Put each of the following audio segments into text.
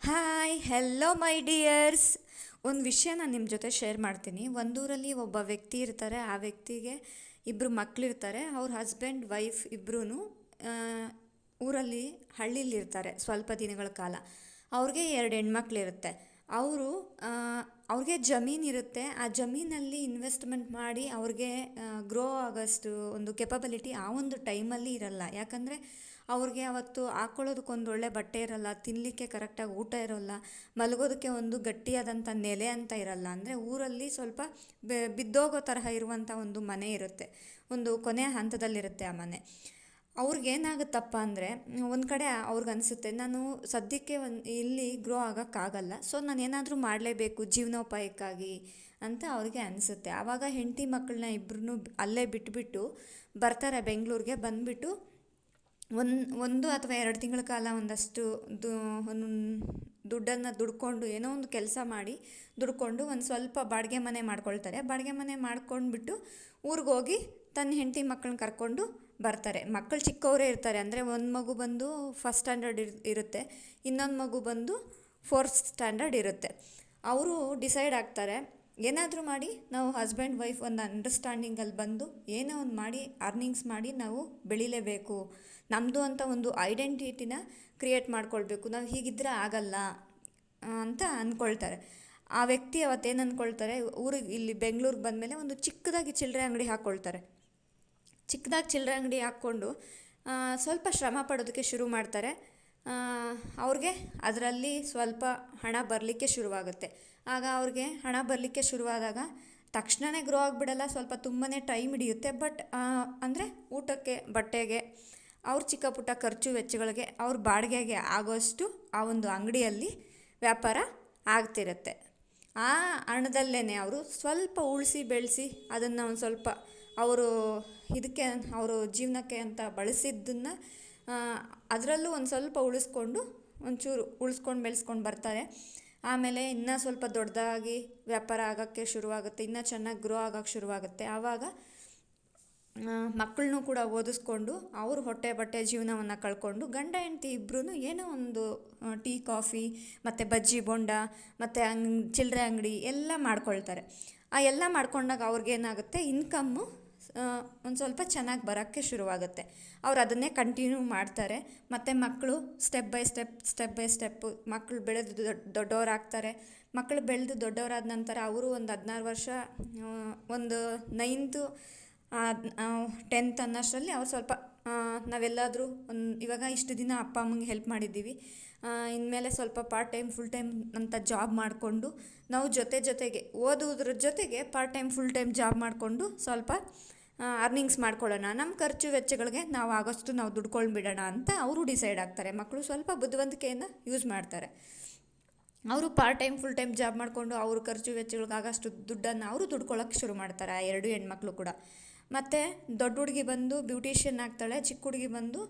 Hi hello ಮೈ dears. ಒಂದು ವಿಷಯ ನಾನು ನಿಮ್ಮ ಜೊತೆ ಶೇರ್ ಮಾಡ್ತೀನಿ. ಒಂದೂರಲ್ಲಿ ಒಬ್ಬ ವ್ಯಕ್ತಿ ಇರ್ತಾರೆ. ಆ ವ್ಯಕ್ತಿಗೆ ಇಬ್ಬರು ಮಕ್ಕಳಿರ್ತಾರೆ. ಅವ್ರ ಹಸ್ಬೆಂಡ್ ವೈಫ್ ಇಬ್ಬರೂ ಊರಲ್ಲಿ ಹಳ್ಳಿಲಿರ್ತಾರೆ ಸ್ವಲ್ಪ ದಿನಗಳ ಕಾಲ. ಅವ್ರಿಗೆ ಎರಡು ಹೆಣ್ಮಕ್ಳಿರುತ್ತೆ. ಅವರು ಅವ್ರಿಗೆ ಜಮೀನಿರುತ್ತೆ. ಆ ಜಮೀನಲ್ಲಿ ಇನ್ವೆಸ್ಟ್ಮೆಂಟ್ ಮಾಡಿ ಅವ್ರಿಗೆ ಗ್ರೋ ಆಗೋಷ್ಟು ಒಂದು ಕೆಪಬಿಲಿಟಿ ಆ ಒಂದು ಟೈಮಲ್ಲಿ ಇರಲ್ಲ. ಯಾಕಂದರೆ ಅವ್ರಿಗೆ ಅವತ್ತು ಹಾಕ್ಕೊಳ್ಳೋದಕ್ಕೊಂದು ಒಳ್ಳೆ ಬಟ್ಟೆ ಇರಲ್ಲ, ತಿನ್ನಲಿಕ್ಕೆ ಕರೆಕ್ಟಾಗಿ ಊಟ ಇರೋಲ್ಲ, ಮಲಗೋದಕ್ಕೆ ಒಂದು ಗಟ್ಟಿಯಾದಂಥ ನೆಲೆ ಅಂತ ಇರಲ್ಲ. ಅಂದರೆ ಊರಲ್ಲಿ ಸ್ವಲ್ಪ ಬಿದ್ದೋಗೋ ತರಹ ಇರುವಂಥ ಒಂದು ಮನೆ ಇರುತ್ತೆ. ಒಂದು ಕೊನೆಯ ಹಂತದಲ್ಲಿರುತ್ತೆ ಆ ಮನೆ. ಅವ್ರಿಗೇನಾಗುತ್ತಪ್ಪ ಅಂದರೆ ಒಂದು ಕಡೆ ಅವ್ರಿಗನ್ಸುತ್ತೆ, ನಾನು ಸದ್ಯಕ್ಕೆ ಇಲ್ಲಿ ಗ್ರೋ ಆಗೋಕ್ಕಾಗಲ್ಲ, ಸೊ ನಾನು ಏನಾದರೂ ಮಾಡಲೇಬೇಕು ಜೀವನೋಪಾಯಕ್ಕಾಗಿ ಅಂತ ಅವ್ರಿಗೆ ಅನಿಸುತ್ತೆ. ಆವಾಗ ಹೆಂಡತಿ ಮಕ್ಕಳನ್ನ ಇಬ್ಬರನ್ನೂ ಅಲ್ಲೇ ಬಿಟ್ಬಿಟ್ಟು ಬರ್ತಾರೆ ಬೆಂಗಳೂರಿಗೆ. ಬಂದುಬಿಟ್ಟು ಒಂದು ಅಥವಾ 2 ತಿಂಗಳ ಕಾಲ ಒಂದಷ್ಟು ಒಂದು ದುಡ್ಡನ್ನು ದುಡ್ಕೊಂಡು ಏನೋ ಒಂದು ಕೆಲಸ ಮಾಡಿ ದುಡ್ಕೊಂಡು ಒಂದು ಸ್ವಲ್ಪ ಬಾಡಿಗೆ ಮನೆ ಮಾಡ್ಕೊಳ್ತಾರೆ. ಬಾಡಿಗೆ ಮನೆ ಮಾಡ್ಕೊಂಡ್ಬಿಟ್ಟು ಊರಿಗೆ ಹೋಗಿ ತನ್ನ ಹೆಂಡತಿ ಮಕ್ಕಳನ್ನ ಕರ್ಕೊಂಡು ಬರ್ತಾರೆ. ಮಕ್ಕಳು ಚಿಕ್ಕವರೇ ಇರ್ತಾರೆ. ಅಂದರೆ ಒಂದು ಮಗು ಬಂದು ಫಸ್ಟ್ ಸ್ಟ್ಯಾಂಡರ್ಡ್ ಇರುತ್ತೆ, ಇನ್ನೊಂದು ಮಗು ಬಂದು ಫೋರ್ತ್ ಸ್ಟ್ಯಾಂಡರ್ಡ್ ಇರುತ್ತೆ. ಅವರು ಡಿಸೈಡ್ ಆಗ್ತಾರೆ, ಏನಾದರೂ ಮಾಡಿ ನಾವು ಹಸ್ಬೆಂಡ್ ವೈಫ್ ಒಂದು ಅಂಡರ್ಸ್ಟ್ಯಾಂಡಿಂಗಲ್ಲಿ ಬಂದು ಏನೋ ಒಂದು ಮಾಡಿ ಅರ್ನಿಂಗ್ಸ್ ಮಾಡಿ ನಾವು ಬೆಳಿಲೇಬೇಕು, ನಮ್ಮದು ಅಂತ ಒಂದು ಐಡೆಂಟಿಟಿನ ಕ್ರಿಯೇಟ್ ಮಾಡ್ಕೊಳ್ಬೇಕು, ನಾವು ಹೀಗಿದ್ದರೆ ಆಗಲ್ಲ ಅಂತ ಅಂದ್ಕೊಳ್ತಾರೆ. ಆ ವ್ಯಕ್ತಿ ಅವತ್ತೇನು ಅಂದ್ಕೊಳ್ತಾರೆ, ಊರಿಗೆ ಇಲ್ಲಿ ಬೆಂಗಳೂರಿಗೆ ಬಂದಮೇಲೆ ಒಂದು ಚಿಕ್ಕದಾಗಿ ಚಿಲ್ಲರೆ ಅಂಗಡಿ ಹಾಕ್ಕೊಳ್ತಾರೆ. ಚಿಕ್ಕದಾಗಿ ಚಿಲ್ಲರೆ ಅಂಗಡಿ ಹಾಕ್ಕೊಂಡು ಸ್ವಲ್ಪ ಶ್ರಮ ಪಡೋದಕ್ಕೆ ಶುರು ಮಾಡ್ತಾರೆ. ಅವ್ರಿಗೆ ಅದರಲ್ಲಿ ಸ್ವಲ್ಪ ಹಣ ಬರಲಿಕ್ಕೆ ಶುರುವಾಗುತ್ತೆ. ಆಗ ಅವ್ರಿಗೆ ಹಣ ಬರಲಿಕ್ಕೆ ಶುರುವಾದಾಗ ತಕ್ಷಣವೇ ಗ್ರೋ ಆಗಿಬಿಡಲ್ಲ, ಸ್ವಲ್ಪ ತುಂಬಾ ಟೈಮ್ ಹಿಡಿಯುತ್ತೆ. ಬಟ್ ಅಂದರೆ ಊಟಕ್ಕೆ, ಬಟ್ಟೆಗೆ, ಅವ್ರ ಚಿಕ್ಕ ಪುಟ್ಟ ಖರ್ಚು ವೆಚ್ಚಗಳಿಗೆ, ಅವ್ರ ಬಾಡಿಗೆಗೆ ಆಗೋಷ್ಟು ಆ ಒಂದು ಅಂಗಡಿಯಲ್ಲಿ ವ್ಯಾಪಾರ ಆಗ್ತಿರುತ್ತೆ. ಆ ಹಣದಲ್ಲೇ ಅವರು ಸ್ವಲ್ಪ ಉಳಿಸಿ ಬೆಳೆಸಿ ಅದನ್ನು ಒಂದು ಸ್ವಲ್ಪ ಅವರು ಇದಕ್ಕೆ ಅವರು ಜೀವನಕ್ಕೆ ಅಂತ ಬಳಸಿದ್ದನ್ನು ಅದರಲ್ಲೂ ಒಂದು ಸ್ವಲ್ಪ ಉಳಿಸ್ಕೊಂಡು ಒಂಚೂರು ಉಳಿಸ್ಕೊಂಡು ಬೆಳೆಸ್ಕೊಂಡು ಬರ್ತಾರೆ. ಆಮೇಲೆ ಇನ್ನೂ ಸ್ವಲ್ಪ ದೊಡ್ಡದಾಗಿ ವ್ಯಾಪಾರ ಆಗೋಕ್ಕೆ ಶುರುವಾಗುತ್ತೆ, ಇನ್ನೂ ಚೆನ್ನಾಗಿ ಗ್ರೋ ಆಗೋಕ್ಕೆ ಶುರುವಾಗುತ್ತೆ. ಆವಾಗ ಮಕ್ಕಳನ್ನೂ ಕೂಡ ಓದಿಸ್ಕೊಂಡು ಅವರು ಹೊಟ್ಟೆ ಬಟ್ಟೆ ಜೀವನವನ್ನು ಕಳ್ಕೊಂಡು ಗಂಡ ಹೆಂಡತಿ ಇಬ್ಬರೂ ಏನೋ ಒಂದು ಟೀ ಕಾಫಿ ಮತ್ತು ಬಜ್ಜಿ ಬೋಂಡ ಮತ್ತು ಚಿಲ್ಲರೆ ಅಂಗಡಿ ಎಲ್ಲ ಮಾಡ್ಕೊಳ್ತಾರೆ. ಆ ಎಲ್ಲ ಮಾಡ್ಕೊಂಡಾಗ ಅವ್ರಿಗೇನಾಗುತ್ತೆ, ಇನ್ಕಮ್ಮು ಒಂದು ಸ್ವಲ್ಪ ಚೆನ್ನಾಗಿ ಬರೋಕ್ಕೆ ಶುರುವಾಗುತ್ತೆ. ಅವ್ರು ಅದನ್ನೇ ಕಂಟಿನ್ಯೂ ಮಾಡ್ತಾರೆ. ಮತ್ತು ಮಕ್ಕಳು ಸ್ಟೆಪ್ ಬೈ ಸ್ಟೆಪ್ಪು ಮಕ್ಕಳು ಬೆಳೆದು ದೊಡ್ಡವರಾಗ್ತಾರೆ. ಮಕ್ಕಳು ಬೆಳೆದು ದೊಡ್ಡವರಾದ ನಂತರ ಅವರು ಒಂದು 16 ವರ್ಷ, ಒಂದು 9th 10th ಅನ್ನೋಷ್ಟರಲ್ಲಿ ಅವ್ರು ಸ್ವಲ್ಪ ನಾವೆಲ್ಲಾದರೂ ಇವಾಗ ಇಷ್ಟು ದಿನ ಅಪ್ಪ ಅಮ್ಮಂಗೆ ಹೆಲ್ಪ್ ಮಾಡಿದ್ದೀವಿ, ಇನ್ಮೇಲೆ ಸ್ವಲ್ಪ ಪಾರ್ಟ್ ಟೈಮ್ ಫುಲ್ ಟೈಮ್ ಅಂತ ಜಾಬ್ ಮಾಡಿಕೊಂಡು ನಾವು ಜೊತೆಗೆ ಓದೋದ್ರ ಜೊತೆಗೆ part time full time job ಮಾಡಿಕೊಂಡು ಸ್ವಲ್ಪ ಅರ್ನಿಂಗ್ಸ್ ಮಾಡ್ಕೊಳ್ಳೋಣ, ನಮ್ಮ ಖರ್ಚು ವೆಚ್ಚಗಳಿಗೆ ನಾವು ಆಗೋಷ್ಟು ನಾವು ದುಡ್ಕೊಂಡ್ಬಿಡೋಣ ಅಂತ ಅವರು ಡಿಸೈಡ್ ಆಗ್ತಾರೆ. ಮಕ್ಕಳು ಸ್ವಲ್ಪ ಬುದ್ಧಿವಂತಿಕೆಯನ್ನು ಯೂಸ್ ಮಾಡ್ತಾರೆ. ಅವರು part time full time job ಮಾಡಿಕೊಂಡು ಅವ್ರ ಖರ್ಚು ವೆಚ್ಚಗಳಿಗೆ ಆಗೋಷ್ಟು ದುಡ್ಡನ್ನು ಅವರು ದುಡ್ಕೊಳ್ಳೋಕೆ ಶುರು ಮಾಡ್ತಾರೆ, ಆ 2 ಹೆಣ್ಮಕ್ಳು ಕೂಡ. ಮತ್ತು ದೊಡ್ಡ ಹುಡುಗಿ ಬಂದು ಬ್ಯೂಟಿಷಿಯನ್ ಆಗ್ತಾಳೆ, ಚಿಕ್ಕ ಹುಡುಗಿ ಬಂದು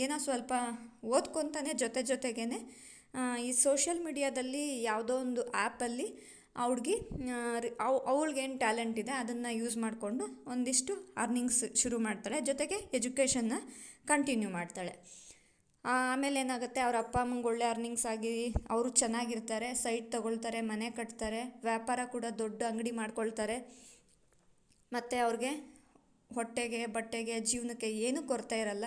ಏನೋ ಸ್ವಲ್ಪ ಓದ್ಕೊತಾನೆ ಜೊತೆಗೇ ಈ ಸೋಷಿಯಲ್ ಮೀಡಿಯಾದಲ್ಲಿ ಯಾವುದೋ ಒಂದು ಆ್ಯಪಲ್ಲಿ ಆ ಹುಡುಗಿ ಅವಳಿಗೇನು ಟ್ಯಾಲೆಂಟ್ ಇದೆ ಅದನ್ನು ಯೂಸ್ ಮಾಡಿಕೊಂಡು ಒಂದಿಷ್ಟು ಅರ್ನಿಂಗ್ಸ್ ಶುರು ಮಾಡ್ತಾಳೆ, ಜೊತೆಗೆ ಎಜುಕೇಷನ್ನ ಕಂಟಿನ್ಯೂ ಮಾಡ್ತಾಳೆ. ಆಮೇಲೆ ಏನಾಗುತ್ತೆ, ಅವ್ರ ಅಪ್ಪ ಅಮ್ಮಂಗೆ ಒಳ್ಳೆ ಅರ್ನಿಂಗ್ಸ್ ಆಗಿ ಅವರು ಚೆನ್ನಾಗಿರ್ತಾರೆ, ಸೈಟ್ ತೊಗೊಳ್ತಾರೆ, ಮನೆ ಕಟ್ತಾರೆ, ವ್ಯಾಪಾರ ಕೂಡ ದೊಡ್ಡ ಅಂಗಡಿ ಮಾಡ್ಕೊಳ್ತಾರೆ. ಮತ್ತು ಅವ್ರಿಗೆ ಹೊಟ್ಟೆಗೆ ಬಟ್ಟೆಗೆ ಜೀವನಕ್ಕೆ ಏನೂ ಕೊರತೆ ಇರಲ್ಲ,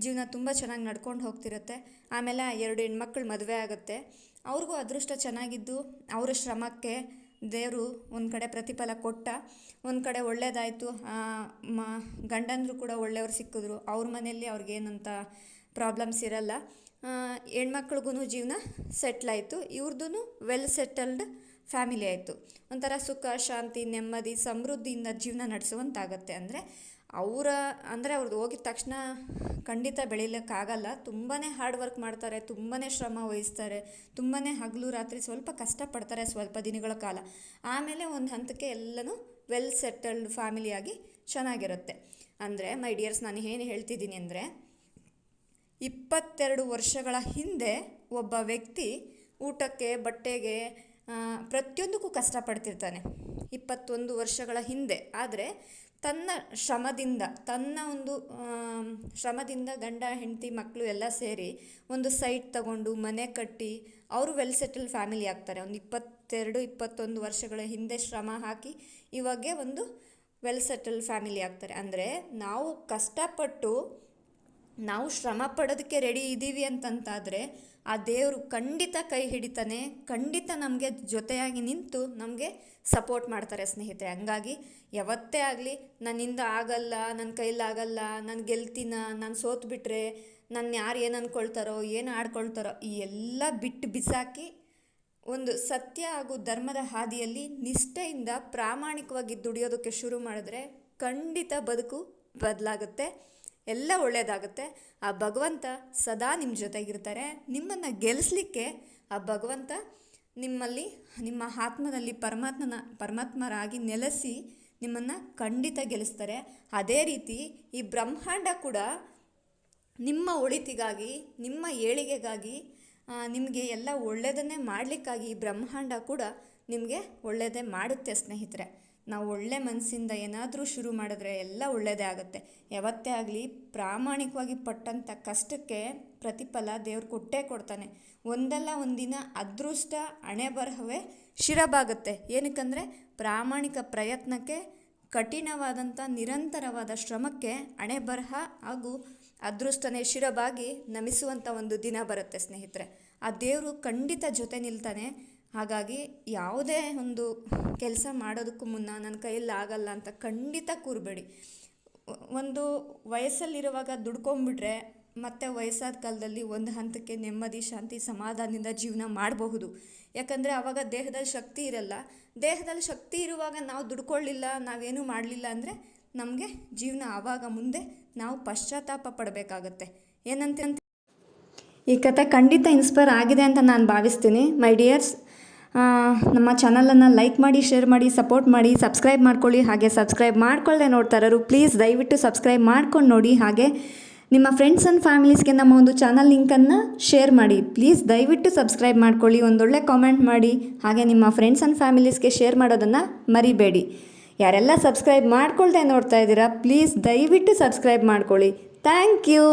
ಜೀವನ ತುಂಬ ಚೆನ್ನಾಗಿ ನಡ್ಕೊಂಡು ಹೋಗ್ತಿರುತ್ತೆ. ಆಮೇಲೆ 2 ಹೆಣ್ಮಕ್ಳು ಮದುವೆ ಆಗುತ್ತೆ. ಅವ್ರಿಗೂ ಅದೃಷ್ಟ ಚೆನ್ನಾಗಿದ್ದು ಅವರ ಶ್ರಮಕ್ಕೆ ದೇವರು ಒಂದು ಕಡೆ ಪ್ರತಿಫಲ ಕೊಟ್ಟ, ಒಂದು ಕಡೆ ಒಳ್ಳೇದಾಯಿತು. ಗಂಡಂದರು ಕೂಡ ಒಳ್ಳೆಯವ್ರು ಸಿಕ್ಕಿದ್ರು, ಅವ್ರ ಮನೆಯಲ್ಲಿ ಅವ್ರಿಗೇನಂತ ಪ್ರಾಬ್ಲಮ್ಸ್ ಇರಲ್ಲ. ಹೆಣ್ಮಕ್ಳಿಗೂ ಜೀವನ ಸೆಟ್ಲಾಯಿತು, ಇವ್ರದ್ದು ವೆಲ್ ಸೆಟಲ್ಡ್ ಫ್ಯಾಮಿಲಿ ಆಯಿತು. ಒಂಥರ ಸುಖ ಶಾಂತಿ ನೆಮ್ಮದಿ ಸಮೃದ್ಧಿಯಿಂದ ಜೀವನ ನಡೆಸುವಂತಾಗತ್ತೆ. ಅವ್ರದ್ದು ಹೋಗಿದ ತಕ್ಷಣ ಖಂಡಿತ ಬೆಳೀಲಿಕ್ಕಾಗಲ್ಲ. ತುಂಬಾ ಹಾರ್ಡ್ ವರ್ಕ್ ಮಾಡ್ತಾರೆ, ತುಂಬಾ ಶ್ರಮ ವಹಿಸ್ತಾರೆ, ತುಂಬಾ ಹಗಲು ರಾತ್ರಿ ಸ್ವಲ್ಪ ಕಷ್ಟಪಡ್ತಾರೆ ಸ್ವಲ್ಪ ದಿನಗಳ ಕಾಲ. ಆಮೇಲೆ ಒಂದು ಹಂತಕ್ಕೆ ಎಲ್ಲನೂ ವೆಲ್ ಸೆಟಲ್ಡ್ ಫ್ಯಾಮಿಲಿಯಾಗಿ ಚೆನ್ನಾಗಿರುತ್ತೆ. ಅಂದರೆ ಮೈ ಡಿಯರ್ಸ್, ನಾನು ಏನು ಹೇಳ್ತಿದ್ದೀನಿ ಅಂದರೆ, 22 ವರ್ಷಗಳ ಹಿಂದೆ ಒಬ್ಬ ವ್ಯಕ್ತಿ ಊಟಕ್ಕೆ ಬಟ್ಟೆಗೆ ಪ್ರತಿಯೊಂದಕ್ಕೂ ಕಷ್ಟಪಡ್ತಿರ್ತಾನೆ. 21 ವರ್ಷಗಳ ಹಿಂದೆ. ಆದರೆ ತನ್ನ ಶ್ರಮದಿಂದ ತನ್ನ ಒಂದು ಶ್ರಮದಿಂದ ಗಂಡ ಹೆಂಡತಿ ಮಕ್ಕಳು ಎಲ್ಲ ಸೇರಿ ಒಂದು ಸೈಟ್ ತಗೊಂಡು ಮನೆ ಕಟ್ಟಿ ಅವರು ವೆಲ್ ಸೆಟಲ್ ಫ್ಯಾಮಿಲಿ ಆಗ್ತಾರೆ. ಒಂದು 22-21 ವರ್ಷಗಳ ಹಿಂದೆ ಶ್ರಮ ಹಾಕಿ ಇವಾಗೆ ಒಂದು ವೆಲ್ ಸೆಟಲ್ ಫ್ಯಾಮಿಲಿ ಆಗ್ತಾರೆ. ಅಂದರೆ ನಾವು ಕಷ್ಟಪಟ್ಟು ನಾವು ಶ್ರಮ ಪಡೋದಕ್ಕೆ ರೆಡಿ ಇದ್ದೀವಿ ಅಂತಂತಾದರೆ ಆ ದೇವರು ಖಂಡಿತ ಕೈ ಹಿಡಿತಾನೆ, ಖಂಡಿತ ನಮಗೆ ಜೊತೆಯಾಗಿ ನಿಂತು ನಮಗೆ ಸಪೋರ್ಟ್ ಮಾಡ್ತಾರೆ ಸ್ನೇಹಿತರೆ. ಹಂಗಾಗಿ ಯಾವತ್ತೇ ಆಗಲಿ ನನ್ನಿಂದ ಆಗಲ್ಲ, ನನ್ನ ಕೈಲಾಗಲ್ಲ, ನಾನು ಗೆಲ್ತೀನ, ನಾನು ಸೋತ್ಬಿಟ್ರೆ ನನ್ನ ಯಾರು ಏನು ಅಂದ್ಕೊಳ್ತಾರೋ ಏನು ಆಡ್ಕೊಳ್ತಾರೋ ಈ ಎಲ್ಲ ಬಿಟ್ಟು ಬಿಸಾಕಿ ಒಂದು ಸತ್ಯ ಹಾಗೂ ಧರ್ಮದ ಹಾದಿಯಲ್ಲಿ ನಿಷ್ಠೆಯಿಂದ ಪ್ರಾಮಾಣಿಕವಾಗಿ ದುಡಿಯೋದಕ್ಕೆ ಶುರು ಮಾಡಿದ್ರೆ ಖಂಡಿತ ಬದುಕು ಬದಲಾಗುತ್ತೆ, ಎಲ್ಲ ಒಳ್ಳೆಯದಾಗುತ್ತೆ. ಆ ಭಗವಂತ ಸದಾ ನಿಮ್ಮ ಜೊತೆಗಿರ್ತಾರೆ. ನಿಮ್ಮನ್ನು ಗೆಲ್ಲಿಸ್ಲಿಕ್ಕೆ ಆ ಭಗವಂತ ನಿಮ್ಮಲ್ಲಿ ನಿಮ್ಮ ಆತ್ಮದಲ್ಲಿ ಪರಮಾತ್ಮರಾಗಿ ನೆಲೆಸಿ ನಿಮ್ಮನ್ನು ಖಂಡಿತ ಗೆಲ್ಲಿಸ್ತಾರೆ. ಅದೇ ರೀತಿ ಈ ಬ್ರಹ್ಮಾಂಡ ಕೂಡ ನಿಮ್ಮ ಒಳಿತಿಗಾಗಿ, ನಿಮ್ಮ ಏಳಿಗೆಗಾಗಿ, ನಿಮಗೆ ಎಲ್ಲ ಒಳ್ಳೆಯದನ್ನೇ ಮಾಡಲಿಕ್ಕಾಗಿ ಈ ಬ್ರಹ್ಮಾಂಡ ಕೂಡ ನಿಮಗೆ ಒಳ್ಳೆಯದೇ ಮಾಡುತ್ತೆ ಸ್ನೇಹಿತರೆ. ನಾವು ಒಳ್ಳೆ ಮನಸ್ಸಿಂದ ಏನಾದರೂ ಶುರು ಮಾಡಿದ್ರೆ ಎಲ್ಲ ಒಳ್ಳೆಯದೇ ಆಗುತ್ತೆ. ಯಾವತ್ತೇ ಆಗಲಿ ಪ್ರಾಮಾಣಿಕವಾಗಿ ಪಟ್ಟಂಥ ಕಷ್ಟಕ್ಕೆ ಪ್ರತಿಫಲ ದೇವ್ರು ಕೊಟ್ಟೇ ಕೊಡ್ತಾನೆ. ಒಂದಲ್ಲ ಒಂದಿನ ಅದೃಷ್ಟ ಹಣೆ ಬರಹವೇ ಶಿರಬಾಗುತ್ತೆ. ಏನಕ್ಕಂದರೆ ಪ್ರಾಮಾಣಿಕ ಪ್ರಯತ್ನಕ್ಕೆ, ಕಠಿಣವಾದಂಥ ನಿರಂತರವಾದ ಶ್ರಮಕ್ಕೆ ಹಣೆ ಬರಹ ಹಾಗೂ ಅದೃಷ್ಟನೇ ಶಿರಬಾಗಿ ನಮಿಸುವಂಥ ಒಂದು ದಿನ ಬರುತ್ತೆ ಸ್ನೇಹಿತರೆ. ಆ ದೇವರು ಖಂಡಿತ ಜೊತೆ ನಿಲ್ತಾನೆ. ಹಾಗಾಗಿ ಯಾವುದೇ ಒಂದು ಕೆಲಸ ಮಾಡೋದಕ್ಕೂ ಮುನ್ನ ನನ್ನ ಕೈಯಲ್ಲಿ ಆಗಲ್ಲ ಅಂತ ಖಂಡಿತ ಕೂರಬೇಡಿ. ಒಂದು ವಯಸ್ಸಲ್ಲಿರುವಾಗ ದುಡ್ಕೊಂಬಿಟ್ರೆ ಮತ್ತು ವಯಸ್ಸಾದ ಕಾಲದಲ್ಲಿ ಒಂದು ಹಂತಕ್ಕೆ ನೆಮ್ಮದಿ, ಶಾಂತಿ, ಸಮಾಧಾನದಿಂದ ಜೀವನ ಮಾಡಬಹುದು. ಯಾಕಂದರೆ ಆವಾಗ ದೇಹದಲ್ಲಿ ಶಕ್ತಿ ಇರಲ್ಲ. ದೇಹದಲ್ಲಿ ಶಕ್ತಿ ಇರುವಾಗ ನಾವು ದುಡ್ಕೊಳ್ಳಿಲ್ಲ, ನಾವೇನೂ ಮಾಡಲಿಲ್ಲ ಅಂದರೆ ನಮಗೆ ಜೀವನ ಆವಾಗ ಮುಂದೆ ನಾವು ಪಶ್ಚಾತ್ತಾಪ ಪಡಬೇಕಾಗತ್ತೆ. ಏನಂತ ಈ ಕತೆ ಖಂಡಿತ ಇನ್ಸ್ಪೈರ್ ಆಗಿದೆ ಅಂತ ನಾನು ಭಾವಿಸ್ತೀನಿ. ಮೈ ಡಿಯರ್ಸ್, ನಮ್ಮ ಚಾನಲನ್ನು ಲೈಕ್ ಮಾಡಿ, ಶೇರ್ ಮಾಡಿ, ಸಪೋರ್ಟ್ ಮಾಡಿ, ಸಬ್ಸ್ಕ್ರೈಬ್ ಮಾಡ್ಕೊಳ್ಳಿ. ಹಾಗೆ ಸಬ್ಸ್ಕ್ರೈಬ್ ಮಾಡ್ಕೊಳ್ಳದೆ ನೋಡ್ತಾ ಇರೋರು ಪ್ಲೀಸ್ ದಯವಿಟ್ಟು ಸಬ್ಸ್ಕ್ರೈಬ್ ಮಾಡ್ಕೊಂಡು ನೋಡಿ. ಹಾಗೆ ನಿಮ್ಮ ಫ್ರೆಂಡ್ಸ್ ಆ್ಯಂಡ್ ಫ್ಯಾಮಿಲೀಸ್ಗೆ ನಮ್ಮ ಒಂದು ಚಾನಲ್ ಲಿಂಕನ್ನು ಶೇರ್ ಮಾಡಿ. ಪ್ಲೀಸ್ ದಯವಿಟ್ಟು ಸಬ್ಸ್ಕ್ರೈಬ್ ಮಾಡ್ಕೊಳ್ಳಿ, ಒಂದೊಳ್ಳೆ ಕಾಮೆಂಟ್ ಮಾಡಿ. ಹಾಗೆ ನಿಮ್ಮ ಫ್ರೆಂಡ್ಸ್ ಆ್ಯಂಡ್ ಫ್ಯಾಮಿಲೀಸ್ಗೆ ಶೇರ್ ಮಾಡೋದನ್ನು ಮರಿಬೇಡಿ. ಯಾರೆಲ್ಲ ಸಬ್ಸ್ಕ್ರೈಬ್ ಮಾಡ್ಕೊಳ್ದೆ ನೋಡ್ತಾ ಇದ್ದೀರಾ ಪ್ಲೀಸ್ ದಯವಿಟ್ಟು ಸಬ್ಸ್ಕ್ರೈಬ್ ಮಾಡ್ಕೊಳ್ಳಿ. Thank you.